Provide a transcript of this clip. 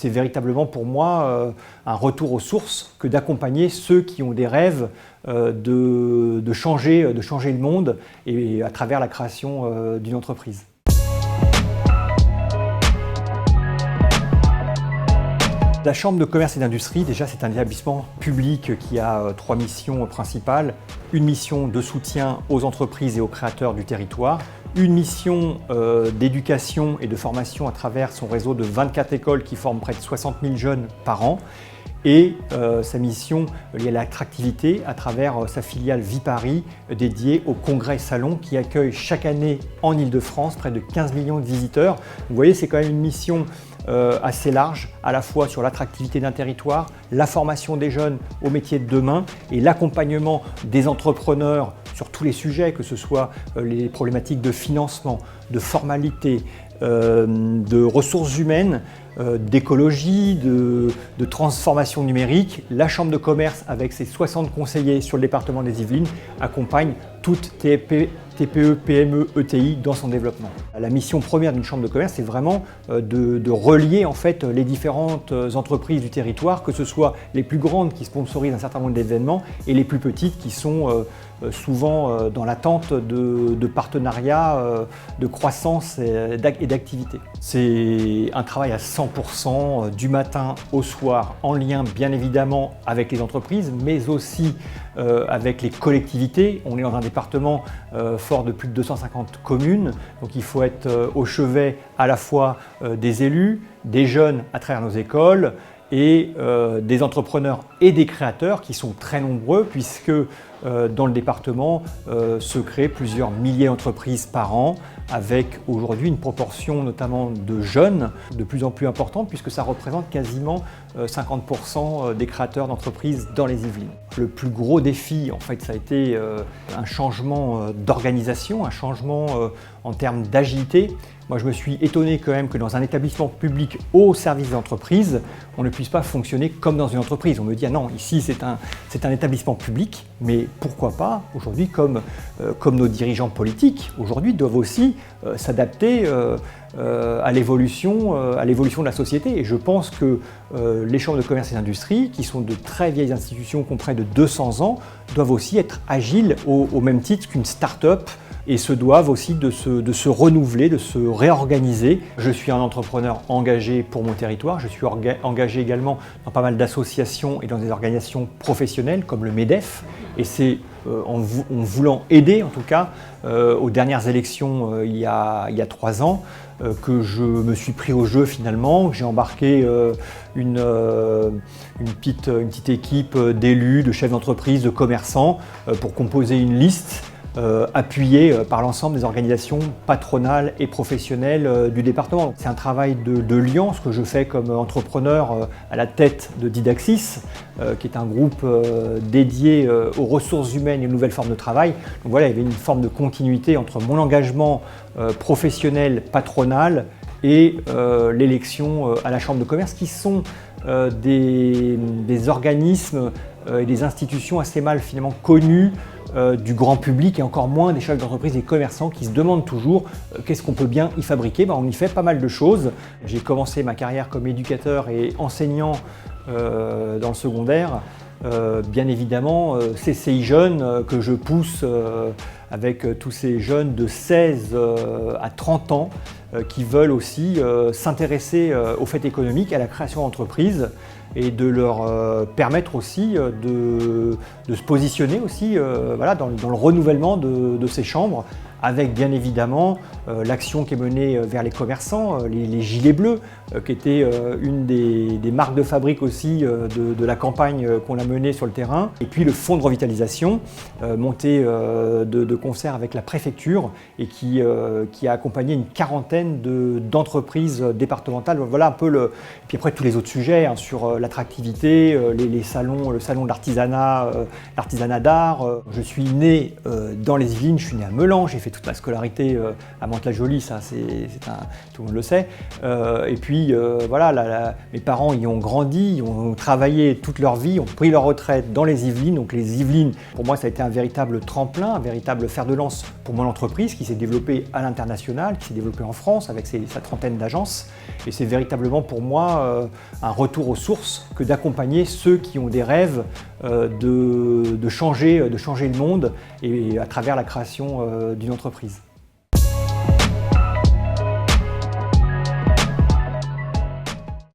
C'est véritablement pour moi un retour aux sources que d'accompagner ceux qui ont des rêves de changer le monde et à travers la création d'une entreprise. La Chambre de commerce et d'industrie, déjà, c'est un établissement public qui a 3 missions principales. Une mission de soutien aux entreprises et aux créateurs du territoire, une mission d'éducation et de formation à travers son réseau de 24 écoles qui forment près de 60 000 jeunes par an, et sa mission liée à l'attractivité à travers sa filiale Viparis dédiée au congrès et salon qui accueille chaque année en Ile-de-France près de 15 millions de visiteurs. Vous voyez, c'est quand même une mission assez large, à la fois sur l'attractivité d'un territoire, la formation des jeunes aux métiers de demain et l'accompagnement des entrepreneurs sur tous les sujets, que ce soit les problématiques de financement, de formalité, de ressources humaines, d'écologie, de transformation numérique. La Chambre de commerce, avec ses 60 conseillers sur le département des Yvelines, accompagne toute TPE, PME, ETI dans son développement. La mission première d'une chambre de commerce, c'est vraiment de relier en fait les différentes entreprises du territoire, que ce soit les plus grandes qui sponsorisent un certain nombre d'événements et les plus petites qui sont souvent dans l'attente de partenariats, de croissance et d'activité. C'est un travail à 100% du matin au soir, en lien bien évidemment avec les entreprises, mais aussi avec les collectivités. On est dans un département fort de plus de 250 communes, donc il faut être au chevet à la fois des élus, des jeunes à travers nos écoles, et des entrepreneurs et des créateurs qui sont très nombreux puisque dans le département se créent plusieurs milliers d'entreprises par an avec aujourd'hui une proportion notamment de jeunes de plus en plus importante puisque ça représente quasiment 50% des créateurs d'entreprises dans les Yvelines. Le plus gros défi en fait ça a été un changement d'organisation, un changement en termes d'agilité. Moi, je me suis étonné quand même que dans un établissement public au service d'entreprise, on ne puisse pas fonctionner comme dans une entreprise. On me dit, ah non, ici c'est un établissement public, mais pourquoi pas aujourd'hui, comme nos dirigeants politiques, aujourd'hui doivent aussi s'adapter à l'évolution de la société. Et je pense que les chambres de commerce et d'industrie, qui sont de très vieilles institutions qui ont près de 200 ans, doivent aussi être agiles au même titre qu'une start-up et se doivent aussi de se renouveler, de se réorganiser. Je suis un entrepreneur engagé pour mon territoire, je suis engagé également dans pas mal d'associations et dans des organisations professionnelles comme le MEDEF, et c'est en voulant aider en tout cas aux dernières élections il y a 3 ans que je me suis pris au jeu finalement. J'ai embarqué une petite équipe d'élus, de chefs d'entreprise, de commerçants pour composer une liste appuyé par l'ensemble des organisations patronales et professionnelles du département. C'est un travail de lien, ce que je fais comme entrepreneur à la tête de Didaxis, qui est un groupe dédié aux ressources humaines et aux nouvelles formes de travail. Donc voilà, il y avait une forme de continuité entre mon engagement professionnel, patronal et l'élection à la Chambre de commerce, qui sont des organismes et des institutions assez mal finalement connues du grand public et encore moins des chefs d'entreprise et commerçants qui se demandent toujours qu'est-ce qu'on peut bien y fabriquer. On y fait pas mal de choses. J'ai commencé ma carrière comme éducateur et enseignant dans le secondaire. Bien évidemment, CCI Jeunes que je pousse avec tous ces jeunes de 16 à 30 ans qui veulent aussi s'intéresser aux faits économiques, à la création d'entreprises et de leur permettre aussi de se positionner aussi voilà, dans le renouvellement de ces chambres, avec bien évidemment l'action qui est menée vers les commerçants, les gilets bleus, qui était une des marques de fabrique aussi de la campagne qu'on a menée sur le terrain. Et puis le fonds de revitalisation, monté de concert avec la préfecture et qui a accompagné une quarantaine d'entreprises départementales. Voilà un peu et puis après tous les autres sujets sur l'attractivité, les salons, le salon de l'artisanat d'art. Je suis né dans les Yvelines, je suis né à Meulan, j'ai fait fait toute ma scolarité à Mantes-la-Jolie, ça tout le monde le sait. Et puis voilà, mes parents y ont grandi, ils ont travaillé toute leur vie, ont pris leur retraite dans les Yvelines. Donc les Yvelines, pour moi, ça a été un véritable tremplin, un véritable fer de lance pour mon entreprise qui s'est développée à l'international, qui s'est développée en France avec sa trentaine d'agences. Et c'est véritablement pour moi un retour aux sources que d'accompagner ceux qui ont des rêves de changer le monde et à travers la création d'une entreprise.